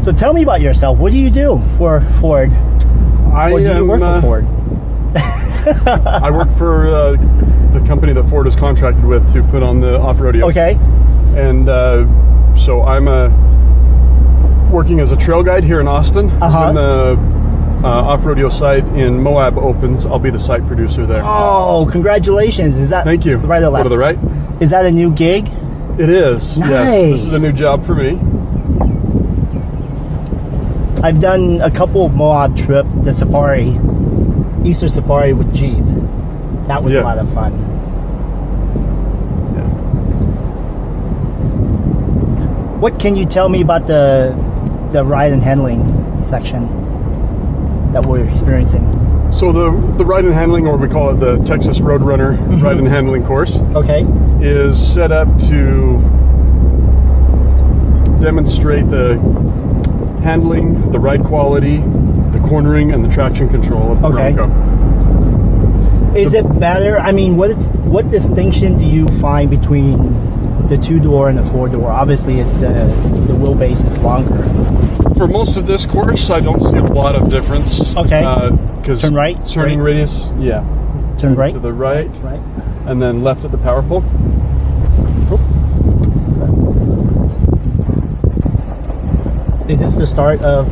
So tell me about yourself. What do you do for Ford? Or do you work for Ford? I work for the company that Ford is contracted with to put on the off-rodeo. Okay. And so I'm working as a trail guide here in Austin. When the off-rodeo site in Moab opens, I'll be the site producer there. Oh, congratulations. Is that Thank you. the right or left? Go to the right. Is that a new gig? It is. Nice. Yes. This is a new job for me. I've done a couple of Moab trip, the safari, Easter safari with Jeep. That was a lot of fun. Yeah. What can you tell me about the ride and handling section that we're experiencing? So the ride and handling, or we call it the Texas Roadrunner ride and handling course, is set up to demonstrate the handling, the ride quality, the cornering, and the traction control of the Bronco. Is it better? I mean, what distinction do you find between the 2-door and the 4-door? Obviously, the wheelbase is longer. For most of this course, I don't see a lot of difference. Okay. Because turn right, turning radius, turn right to the right, and then left at the power pole. Is this the start of?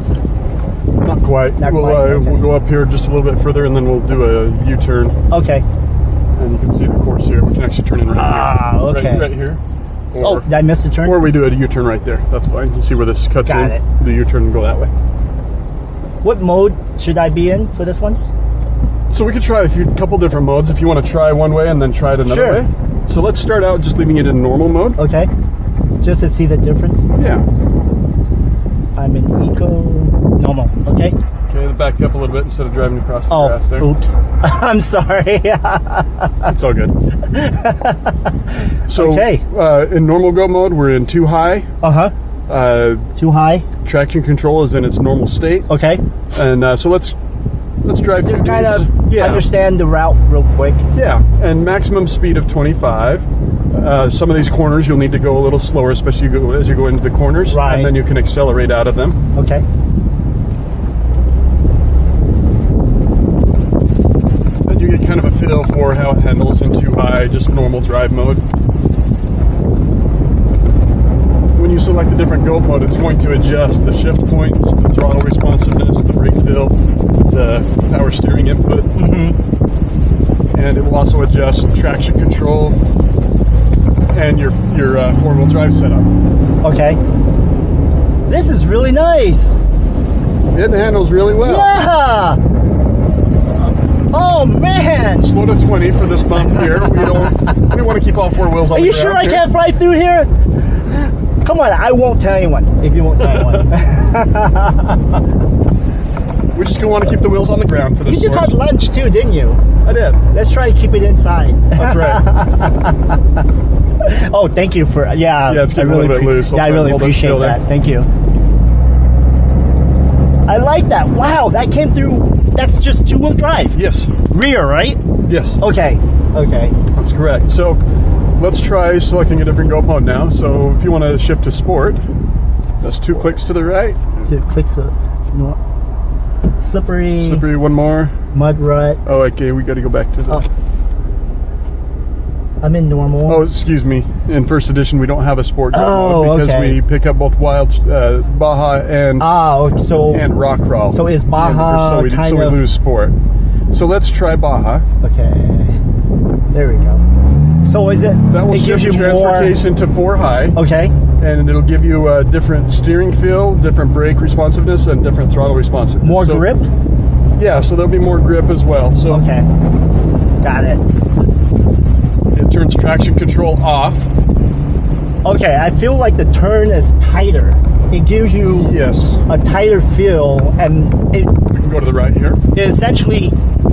Not quite. We'll go up here just a little bit further, and then we'll do a U-turn. Okay. And you can see the course here. We can actually turn in right here. Okay. Right here. Or, did I miss the turn? Or we do a U-turn right there. That's fine. You see where this cuts in? The U-turn and go that way. What mode should I be in for this one? So we could try a couple different modes if you want to try one way and then try it another way. So let's start out just leaving it in normal mode. Okay. Just to see the difference? Yeah. I'm in eco normal. Okay. Okay, back up a little bit instead of driving across the grass there. Oops. I'm sorry. It's all good. So in normal go mode, we're in 2 high. 2 high. Traction control is in its normal state. Okay. And so let's drive. Just kind of understand the route real quick. Yeah, and maximum speed of 25. Some of these corners you'll need to go a little slower, especially as you go into the corners, and then you can accelerate out of them. Okay. Then you get kind of a feel for how it handles in 2 high, just normal drive mode. When you select the different go mode, it's going to adjust the shift points, the throttle responsiveness, the brake feel, the power steering input, and it will also adjust traction control and your 4-wheel drive setup. Okay. This is really nice. It handles really well. Yeah. Oh man. Slow to 20 for this bump here. We want to keep all 4 wheels on the ground. Are you sure I can't fly through here? Come on, I won't tell anyone if you won't tell anyone. We're just gonna want to keep the wheels on the ground for this. You just had lunch too, didn't you? I did. Let's try to keep it inside. That's right. Oh, thank you for Yeah, it's getting a little bit loose. Yeah, I really appreciate that. Thank you. I like that. Wow, that came through. That's just 2-wheel drive. Yes. Rear, right? Yes. Okay. Okay. That's correct. So let's try selecting a different go mode now. So if you want to shift to sport, that's 2 clicks to the right. 2 clicks to slippery. Slippery, one more. Mud rut. Oh, okay. We got to go back to the. I'm in normal. Oh, excuse me. In First Edition, we don't have a sport mode because we pick up both wild Baja and and rock crawl. So is Baja so we lose sport. So let's try Baja. Okay. There we go. So is it? That will shift the transfer case into 4 high. Okay. And it'll give you a different steering feel, different brake responsiveness, and different throttle responsiveness. More grip? Yeah, so there'll be more grip as well. So okay. Got it. It turns traction control off. Okay, I feel like the turn is tighter. It gives you a tighter feel, and we can go to the right here. It essentially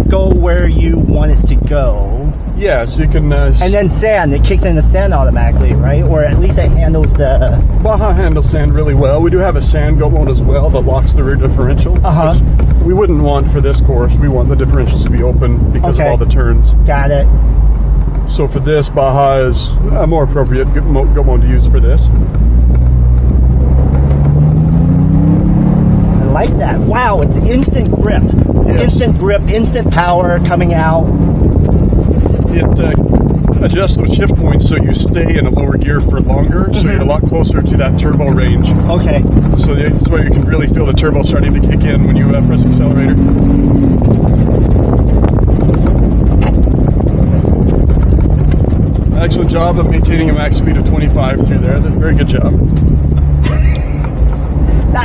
go where you want it to go. Yeah, so you can... and then sand, it kicks in the sand automatically, right? Or at least it handles the... Baja handles sand really well. We do have a sand go mode as well that locks the rear differential. Which we wouldn't want for this course. We want the differentials to be open because of all the turns. Got it. So for this, Baja is a more appropriate go mode to use for this. instant grip. Yes. Instant grip, instant power coming out. It adjusts those shift points so you stay in a lower gear for longer, so you're a lot closer to that turbo range. Okay. So that's where you can really feel the turbo starting to kick in when you press the accelerator. Excellent job of maintaining a max speed of 25 through there. That's a very good job.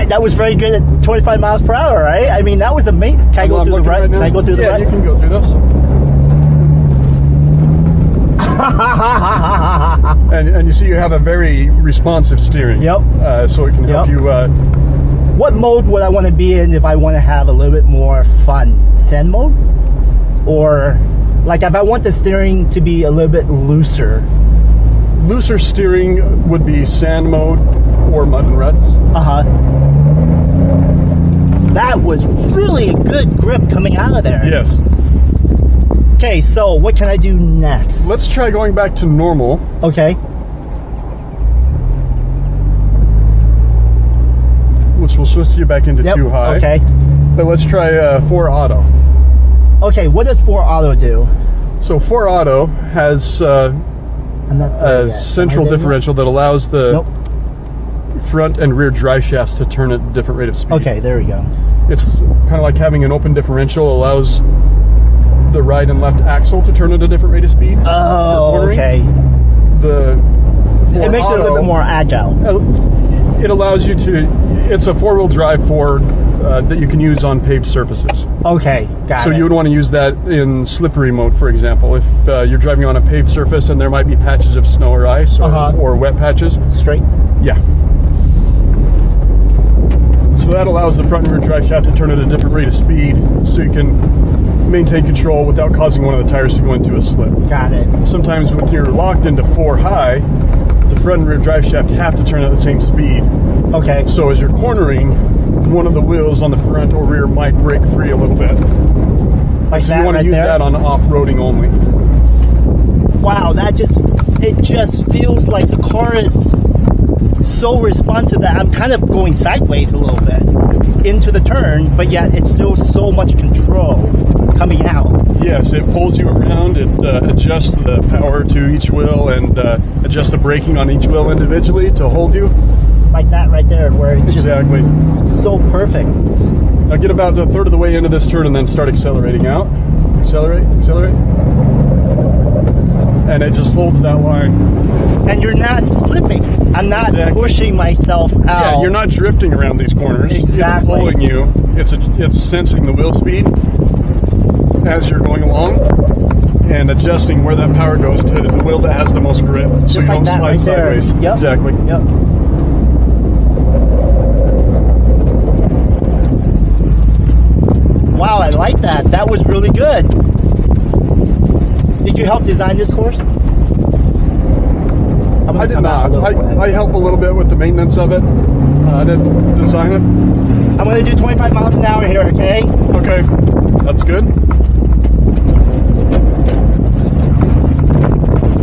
That was very good at 25 miles per hour, right? I mean, that was amazing. Can I go through the right? Can I go through the right? Yeah, you can go through those. And you see you have a very responsive steering. Yep. So it can help you. What mode would I want to be in if I want to have a little bit more fun? Sand mode? Or like if I want the steering to be a little bit looser? Looser steering would be sand mode or mud and ruts. Uh-huh. That was really a good grip coming out of there. Yes. Okay, so what can I do next? Let's try going back to normal. Okay. Which will switch you back into 2 high. Okay. But let's try 4 auto. Okay, what does 4 auto do? So 4 auto has I'm not there a yet. central Am I there differential that allows the Nope. front and rear drive shafts to turn at a different rate of speed. Okay, there we go. It's kind of like having an open differential allows the right and left axle to turn at a different rate of speed. Oh, okay. The It makes it a little bit more agile. It allows you to. It's a 4-wheel drive Ford that you can use on paved surfaces. Okay, got it. So you would want to use that in slippery mode, for example. If you're driving on a paved surface and there might be patches of snow or ice or wet patches. Straight? Yeah. So that allows the front and rear drive shaft to turn at a different rate of speed so you can maintain control without causing one of the tires to go into a slip. Got it. Sometimes when you're locked into 4 high, the front and rear drive shaft have to turn at the same speed. Okay. So as you're cornering, one of the wheels on the front or rear might break free a little bit. Like So that you want to right use there? that on off-roading only. Wow, it just feels like the car is so responsive that I'm kind of going sideways a little bit into the turn, but yet it's still so much control coming out. Yes, it pulls you around, it adjusts the power to each wheel and adjusts the braking on each wheel individually to hold you. Like that right there, where it's Exactly. just so perfect. Now get about a third of the way into this turn and then start accelerating out. Accelerate, accelerate. And it just holds that line. And you're not slipping. I'm not Exactly. pushing myself out. Yeah, you're not drifting around these corners. Exactly. It's pulling you. It's sensing the wheel speed as you're going along and adjusting where that power goes to the wheel that has the most grip. So Just you like don't that slide right there. sideways. Yep. Exactly. Yep. Wow, I like that. That was really good. Did you help design this course? I did not. I help a little bit with the maintenance of it. I didn't design it. I'm going to do 25 miles an hour here, okay? Okay, that's good.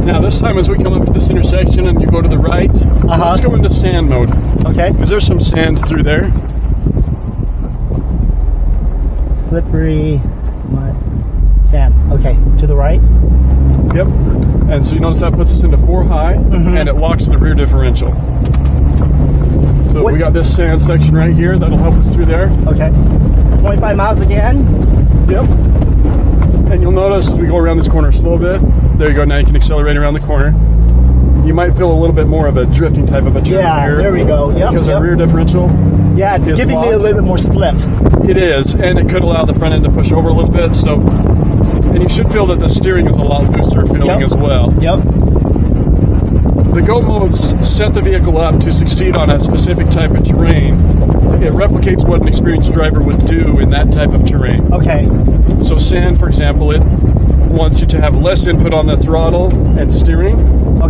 Now this time as we come up to this intersection and you go to the right, let's go into sand mode. Okay. Because there's some sand through there. Slippery, mud, sand. Okay, to the right. Yep. And so you notice that puts us into 4 high and it locks the rear differential. So we got this sand section right here that'll help us through there. Okay. 25 miles again. Yep. And you'll notice as we go around this corner just a little bit, there you go, now you can accelerate around the corner. You might feel a little bit more of a drifting type of a turn here. There we go. Yep. Because our rear differential Yeah, it's giving me a little bit more slip. It is, and it could allow the front end to push over a little bit. So, and you should feel that the steering is a lot looser feeling as well. Yep. The go modes set the vehicle up to succeed on a specific type of terrain. It replicates what an experienced driver would do in that type of terrain. Okay. So sand, for example, it wants you to have less input on the throttle and steering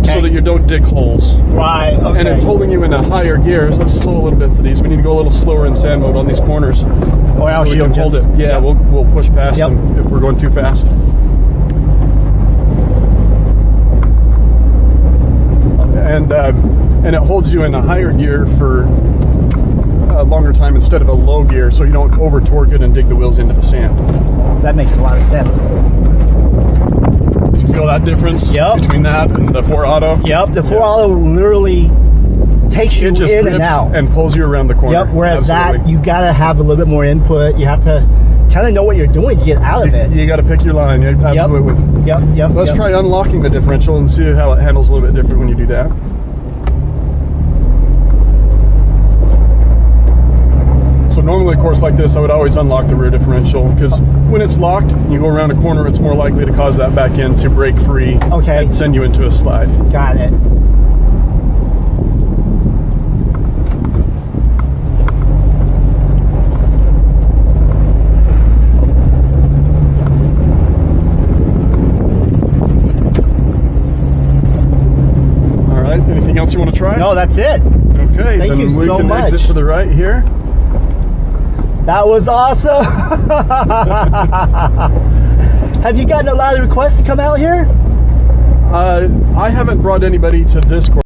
so that you don't dig holes. Right, okay. And it's holding you in a higher gear. So let's slow a little bit for these. We need to go a little slower in sand mode on these corners. Or else so we you'll can hold just... it. Yeah, we'll push past them if we're going too fast. And it holds you in a higher gear for a longer time instead of a low gear, so you don't over torque it and dig the wheels into the sand. That makes a lot of sense. You feel that difference between that and the 4 auto? Yep, the 4 auto literally takes you It just in grips and out. and pulls you around the corner. Yep, whereas Absolutely. that, you gotta have a little bit more input. You have to kind of know what you're doing to get out of it. You got to pick your line. Absolutely. Yep. Let's try unlocking the differential and see how it handles a little bit different when you do that. So normally, of course, like this, I would always unlock the rear differential, because when it's locked and you go around a corner, it's more likely to cause that back end to break free and send you into a slide. Got it. Anything else you want to try? No, that's it. Okay, Thank then you we so can much. exit to the right here. That was awesome. Have you gotten a lot of requests to come out here? I haven't brought anybody to this course.